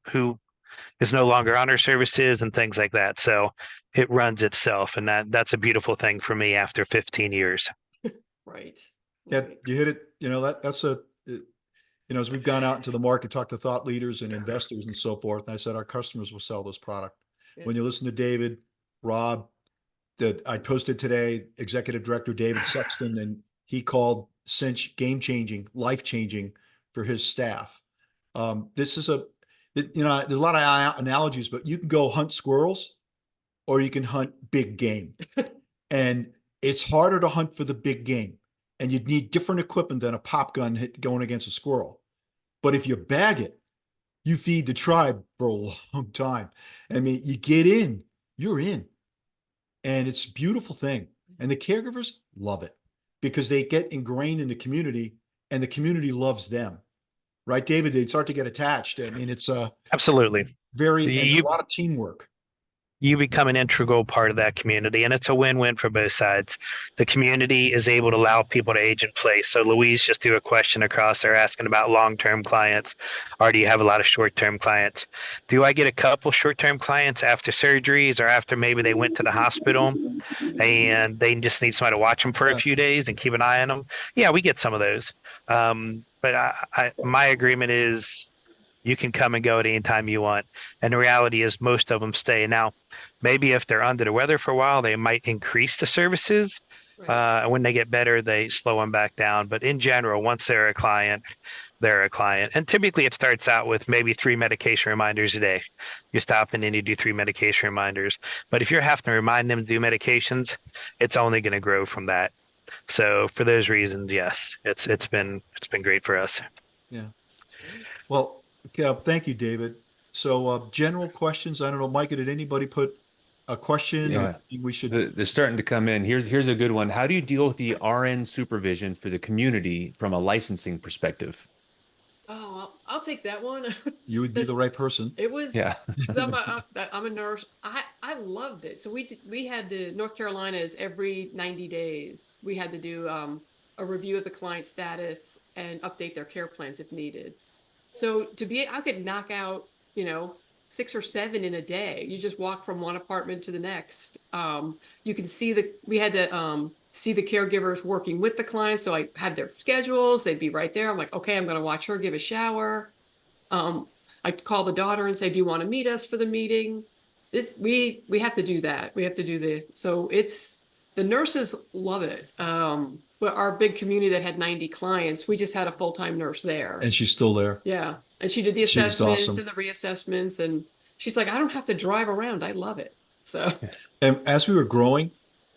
is no longer on our services and things like that. So it runs itself. And that's a beautiful thing for me after 15 years. Right. Yeah, you hit it. As we've gone out into the market, talked to thought leaders and investors and so forth, and I said, our customers will sell this product. Yeah. When you listen to David, Rob, that I posted today, Executive Director David Sexton, and he called CINCH game-changing, life-changing for his staff. This is there's a lot of analogies, but you can go hunt squirrels or you can hunt big game. And it's harder to hunt for the big game. And you'd need different equipment than a pop gun going against a squirrel. But if you bag it, you feed the tribe for a long time. I mean, you get in, you're in. And it's a beautiful thing. And the caregivers love it because they get ingrained in the community and the community loves them. Right, David? They start to get attached. I mean, it's absolutely a lot of teamwork. You become an integral part of that community, and it's a win-win for both sides. The community is able to allow people to age in place. So Louise just threw a question across there asking about long-term clients, or do you have a lot of short-term clients? Do I get a couple short-term clients after surgeries or after maybe they went to the hospital and they just need somebody to watch them for a few days and keep an eye on them? Yeah, we get some of those. But my agreement is you can come and go at any time you want. And the reality is most of them stay. Now, maybe if they're under the weather for a while, they might increase the services. Right. When they get better, they slow them back down. But in general, once they're a client, they're a client. And typically it starts out with maybe 3 medication reminders a day. You stop and then you do 3 medication reminders. But if you're having to remind them to do medications, it's only going to grow from that. So for those reasons, yes, it's been great for us. Yeah. Well, thank you, David. So general questions. I don't know, Micah, did anybody put a question? Yeah, we should. They're starting to come in. Here's a good one. How do you deal with the RN supervision for the community from a licensing perspective? Oh, I'll take that one. You would be the right person. It was, yeah. I'm a nurse. I loved it. So we had to, North Carolina is every 90 days. We had to do a review of the client status and update their care plans if needed. So I could knock out, 6 or 7 in a day. You just walk from one apartment to the next. You can see we had to see the caregivers working with the clients. So I had their schedules. They'd be right there. I'm like, okay, I'm going to watch her give a shower. I'd call the daughter and say, do you want to meet us for the meeting? We have to do that. We have to do the nurses love it. But our big community that had 90 clients, we just had a full-time nurse there. And she's still there. Yeah. And she did the assessments and the reassessments. And she's like, I don't have to drive around. I love it. So. And as we were growing,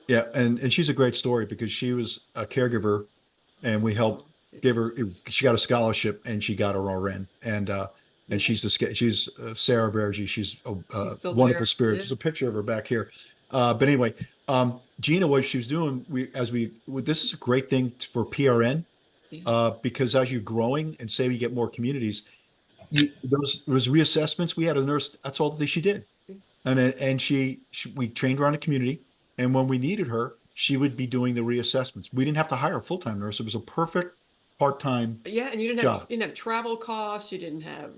yeah. And she's a great story because she was a caregiver and we helped give her, she got a scholarship and she got her RN. And And she's Sarah Bergy. She's a She's still wonderful there. spirit. Yeah. There's a picture of her back here. But anyway, Gina, what she was doing, this is a great thing for PRN, Yeah. because as you're growing and say we get more communities, those reassessments, we had a nurse, that's all that she did. And we trained her on the community. And when we needed her, she would be doing the reassessments. We didn't have to hire a full-time nurse. It was a perfect part-time Yeah, and you job. didn't have travel costs. You didn't have,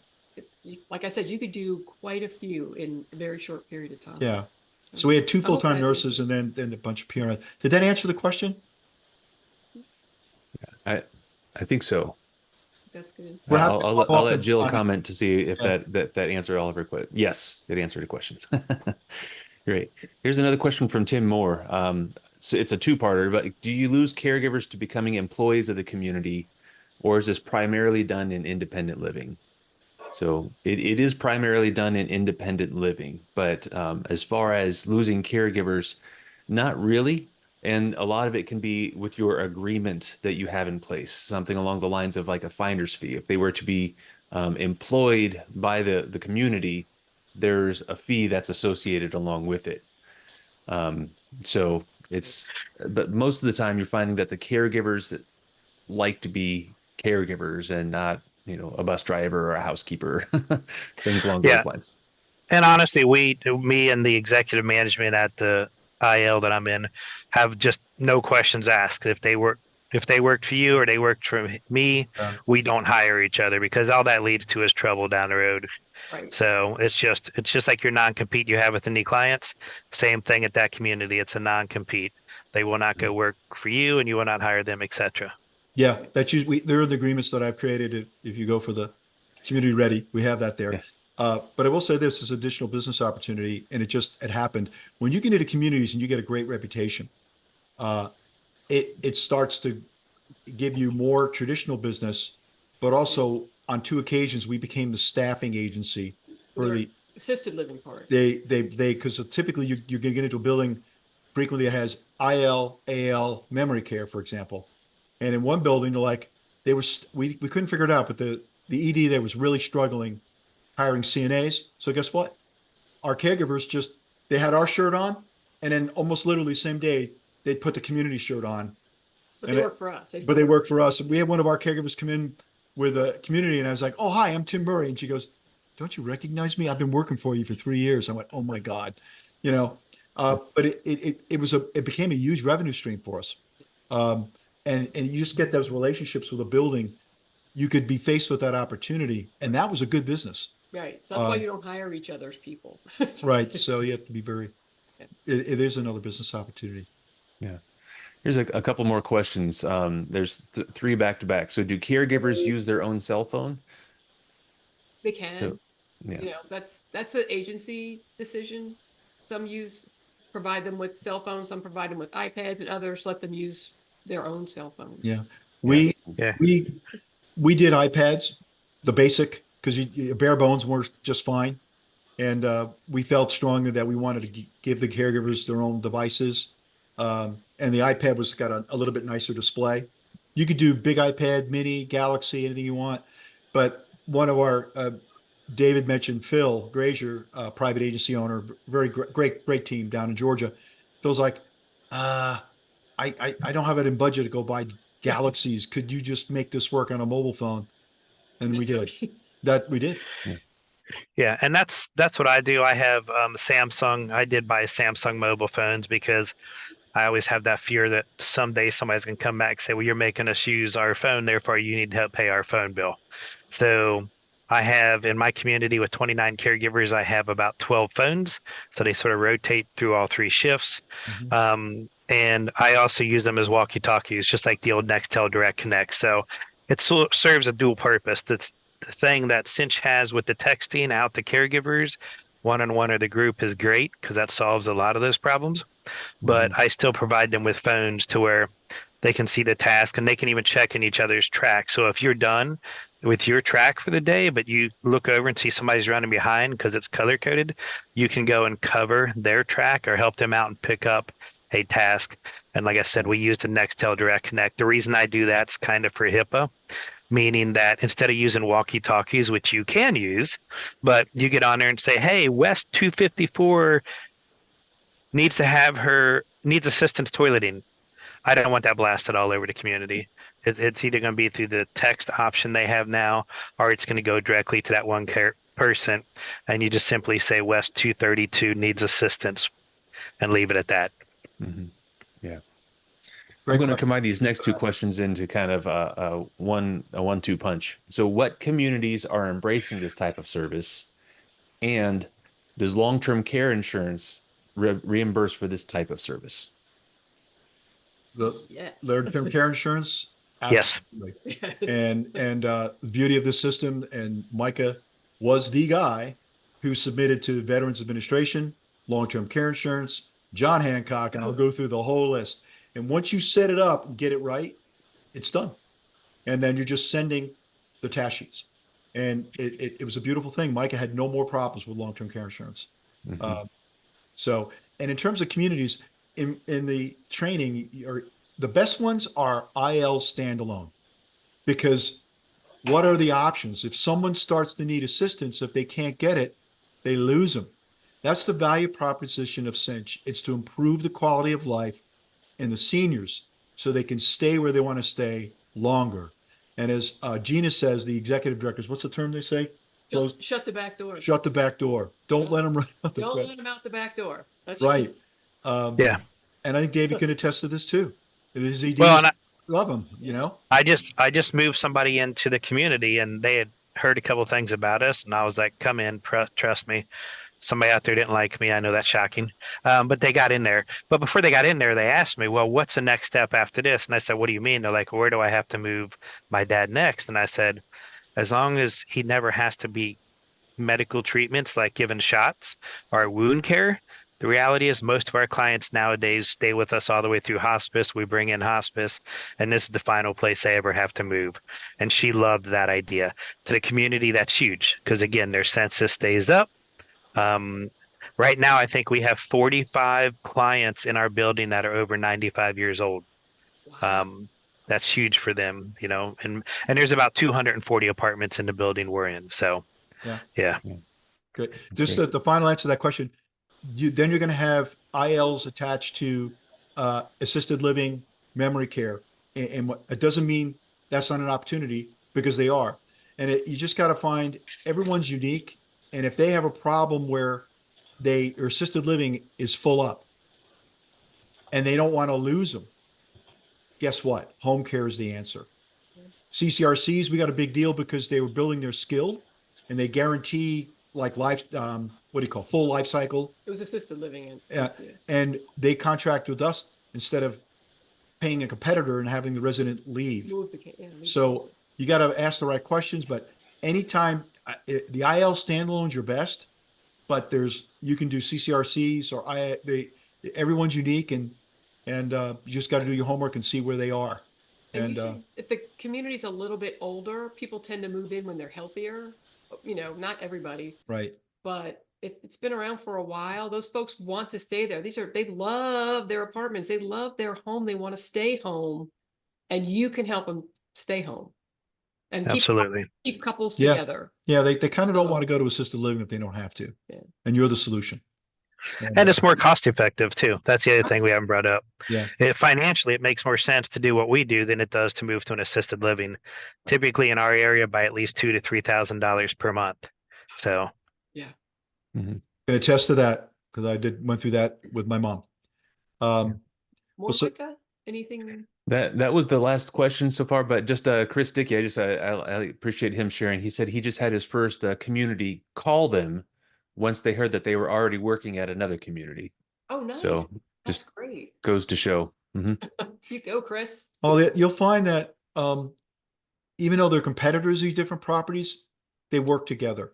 like I said, you could do quite a few in a very short period of time. Yeah. So we had two I hope full-time that nurses answers- and then a bunch of PRN. Did that answer the question? I think so. That's good. We're happy to follow I'll up let and- Jill comment to see if Yeah. that answered all of her questions. Yes, it answered the questions. Great. Here's another question from Tim Moore. So it's a two-parter, but do you lose caregivers to becoming employees of the community, or is this primarily done in independent living? So it is primarily done in independent living, but as far as losing caregivers, not really. And a lot of it can be with your agreement that you have in place, something along the lines of like a finder's fee. If they were to be employed by the community, there's a fee that's associated along with it. Um, so but most of the time you're finding that the caregivers like to be caregivers and not, a bus driver or a housekeeper, things along Yeah. those lines. And honestly, me and the executive management at the IL that I'm in have just no questions asked. If they worked for you or they worked for me, Yeah. we don't hire each other because all that leads to is trouble down the road. Right. So it's just like your non-compete you have with any clients. Same thing at that community. It's a non-compete. They will not go work for you and you will not hire them, etc. Yeah, that's usually, there are the agreements that I've created. If you go for the community ready, we have that there. Yeah. But I will say this is additional business opportunity, and it happened. When you get into communities and you get a great reputation, uh, it starts to give you more traditional business, but also on two occasions, we became the staffing agency for Their the, assisted living part. because typically you're going to get into a building frequently that has IL, AL, memory care, for example. And in one building, we couldn't figure it out, but the ED there was really struggling hiring CNAs. So guess what? Our caregivers they had our shirt on, and then almost literally same day, they'd put the community shirt on. But And they work for us. but they work for us. We had one of our caregivers come in with a community, and I was like, "Oh, hi, I'm Tim Murray." And she goes, "Don't you recognize me? I've been working for you for 3 years." I went, "Oh my God," you know. But it became a huge revenue stream for us. Um, and you just get those relationships with a building. You could be faced with that opportunity, and that was a good business. Right. So that's why you don't hire each other's people. Right. So you have to be it is another business opportunity. Yeah. Here's a couple more questions. There's three back to back. So do caregivers use their own cell phone? They can. So, yeah. You know, that's the agency decision. Some provide them with cell phones, some provide them with iPads, and others let them use their own cell phones. Yeah. We Yeah. we did iPads, the basic, because bare bones were just fine. And we felt strongly that we wanted to give the caregivers their own devices. And the iPad got a little bit nicer display. You could do big iPad, mini, Galaxy, anything you want. But one of our, David mentioned Phil Grazier, private agency owner, very great team down in Georgia. Phil's like, I don't have it in budget to go buy Galaxies. Could you just make this work on a mobile phone? And we did. That we did. Yeah, and that's what I do. I have Samsung. I did buy Samsung mobile phones because I always have that fear that someday somebody's gonna come back and say, "Well, you're making us use our phone, therefore you need to help pay our phone bill." So I have in my community with 29 caregivers, I have about 12 phones. So they sort of rotate through all three shifts. And I also use them as walkie-talkies, just like the old Nextel Direct Connect. So it serves a dual purpose. The thing that Cinch has with the texting out to caregivers, one-on-one or the group is great because that solves a lot of those problems. But I still provide them with phones to where they can see the task and they can even check in each other's track. So if you're done with your track for the day, but you look over and see somebody's running behind because it's color coded, you can go and cover their track or help them out and pick up a task. And like I said, we use the Nextel Direct Connect. The reason I do that's kind of for HIPAA. meaning that instead of using walkie-talkies, which you can use, but you get on there and say, "Hey, West 254 needs assistance toileting." I don't want that blasted all over the community. It's either going to be through the text option they have now, or it's going to go directly to that one person, and you just simply say West 232 needs assistance and leave it at that. Mhm. Yeah. Great I'm going to question. combine these next two questions into kind of a one-two punch. So, what communities are embracing this type of service, and does long-term care insurance reimburse for this type of service? The Yes. long-term care insurance, Yes. absolutely. Yes. And the beauty of this system, and Micah was the guy who submitted to Veterans Administration, long-term care insurance, John Hancock, and I'll go through the whole list. And once you set it up and get it right, it's done. And then you're just sending the task sheets. And it was a beautiful thing. Micah had no more problems with long-term care insurance. Mhm. So, and in terms of communities, in the training, the best ones are IL standalone, because what are the options? If someone starts to need assistance, if they can't get it, they lose them. That's the value proposition of CINCH. It's to improve the quality of life in the seniors so they can stay where they want to stay longer. And as Gina says, the executive directors, what's the term they say? Close, Shut the back door. shut the back door. Don't let them run out the Don't back. let them out the back door. That's Right. Yeah. And I think David can attest to this too. His Well, EDs and love him, you know? I just moved somebody into the community, and they had heard a couple things about us, and I was like, "Come in, trust me." Somebody out there didn't like me. I know that's shocking, but they got in there. But before they got in there, they asked me, "Well, what's the next step after this?" And I said, "What do you mean?" They're like, "Where do I have to move my dad next?" And I said, "As long as he never has to be medical treatments like given shots or wound care." The reality is most of our clients nowadays stay with us all the way through hospice. We bring in hospice, and this is the final place they ever have to move. And she loved that idea. To the community, that's huge because, again, their census stays up. Um, right now, I think we have 45 clients in our building that are over 95 years old. Wow. That's huge for them, you know, and there's about 240 apartments in the building we're in. So, Yeah. yeah. Good. That's Just great. the final answer to that question, then you're going to have ILs attached to assisted living, memory care. And what it doesn't mean that's not an opportunity, because they are. And you just got to find, everyone's unique. And if they have a problem where their assisted living is full up and they don't want to lose them, guess what? Home care is the answer. CCRCs, we got a big deal because they were building their skill, and they guarantee like what do you call, full life cycle. It was assisted living in. Yeah. And they contract with us instead of paying a competitor and having the resident leave. Move the, So you got to ask the right questions, but anytime the IL standalone's your best, but you can do CCRCs or everyone's unique, and you just got to do your homework and see where they are. And if the community's a little bit older, people tend to move in when they're healthier. You know, not everybody, right. but if it's been around for a while, those folks want to stay there. They love their apartments. They love their home. They want to stay home, and you can help them stay home and Absolutely. keep couples Yeah. together. Yeah, they kind of don't want to go to assisted living if they don't have to. Yeah. And you're the solution. And it's more cost effective too. That's the other thing we haven't brought up. Yeah. Financially, it makes more sense to do what we do than it does to move to an assisted living. Typically in our area by at least $2,000 to $3,000 per month. So Yeah. Mhm. Can attest to that because I went through that with my mom. More so- Micah? Anything? That was the last question so far, but just Chris Dickey, I appreciate him sharing. He said he just had his first community call them once they heard that they were already working at another community. Oh, nice. So That's just great. goes to show. Mhm. You go, Chris. you'll find that even though they're competitors, these different properties, they work together.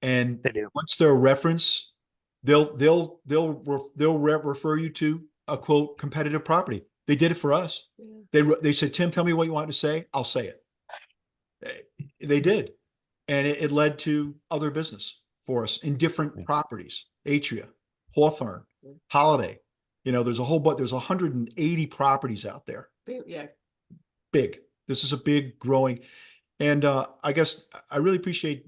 And they do. once they're a reference, they'll refer you to a quote competitive property. They did it for us. Yeah. They said, "Tim, tell me what you want to say. I'll say it." They did, and it led to other business for us in different Yeah. properties: Atria, Hawthorne, Holiday. You know, there's 180 properties out there. Yeah. Big. This is a big growing. And I guess I really appreciate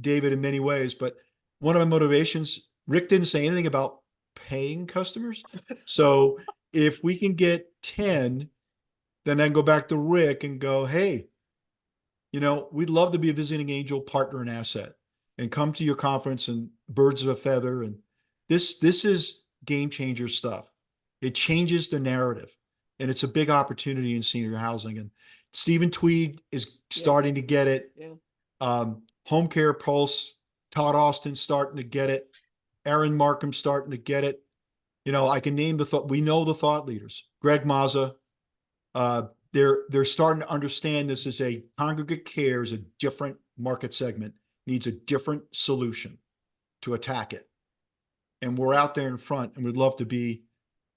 David in many ways, but one of my motivations, Rick didn't say anything about paying customers. So if we can get 10, then I can go back to Rick and go, hey, we'd love to be a visiting angel partner and asset and come to your conference and birds of a feather. And this is game changer stuff. It changes the narrative and it's a big opportunity in senior housing. And Stephen Tweed is starting to get it. Yeah. Home Care Pulse, Todd Austin's starting to get it. Aaron Markham's starting to get it. I can name we know the thought leaders. Greg Mazza, they're starting to understand this is a congregate care is a different market segment, needs a different solution to attack it. And we're out there in front and we'd love to be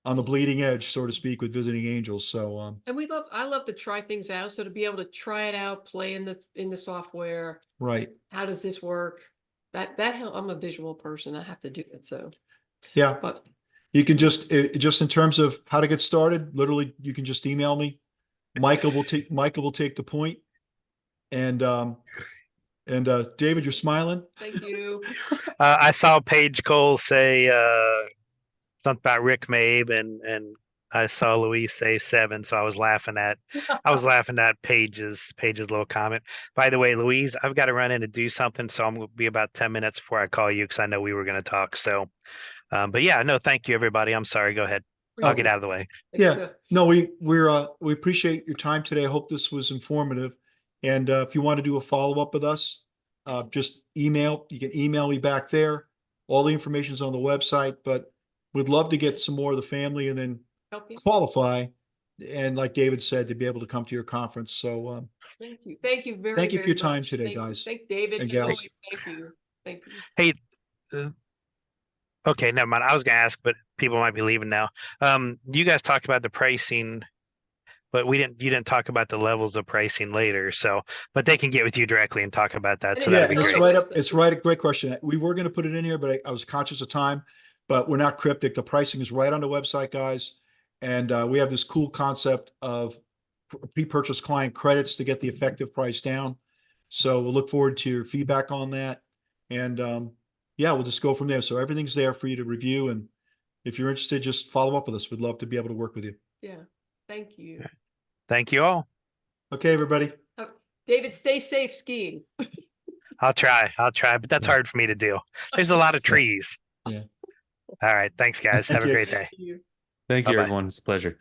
on the bleeding edge, so to speak, with visiting angels. So, And I love to try things out. So to be able to try it out, play in the software, right. how does this work? That help. I'm a visual person. I have to do it. So, Yeah. but You can just in terms of how to get started, literally, you can just email me. Michael will take the point. And David, you're smiling. thank you. I saw Paige Cole say something about Rick Mabe, and I saw Louise say 7, so I was laughing at Paige's little comment. By the way, Louise, I've got to run in and do something, so I'm going to be about 10 minutes before I call you because I know we were going to talk. So, but yeah, no, thank you, everybody. I'm sorry. Go ahead. I'll get out of the way. Yeah, no, we appreciate your time today. I hope this was informative. And if you want to do a follow-up with us, just email. You can email me back there. All the information is on the website, but we'd love to get some more of the family and then Help you. qualify. And like David said, to be able to come to your conference. So Thank you. Thank you very, thank you for very your time much. today, Thank you. guys Thank David. and as gals. always. Thank you. Thank you. Hey, okay, never mind. I was going to ask, but people might be leaving now. You guys talked about the pricing, but you didn't talk about the levels of pricing later. So, but they can get with you directly and talk about that. And So Yeah, that'd be and it's great. right up. It's right. Great question. We were going to put it in here, but I was conscious of time. But we're not cryptic. The pricing is right on the website, guys. And we have this cool concept of pre-purchase client credits to get the effective price down. So we'll look forward to your feedback on that. And yeah, we'll just go from there. So everything's there for you to review. And if you're interested, just follow up with us. We'd love to be able to work with you. Yeah. Thank you. Thank you all. Okay, everybody. David, stay safe skiing. I'll try, but that's hard for me to do. There's a lot of trees. Yeah. All right. Thanks, guys. Have a Okay. great day. Thank you. Thank you, Bye-bye. everyone. It's a pleasure.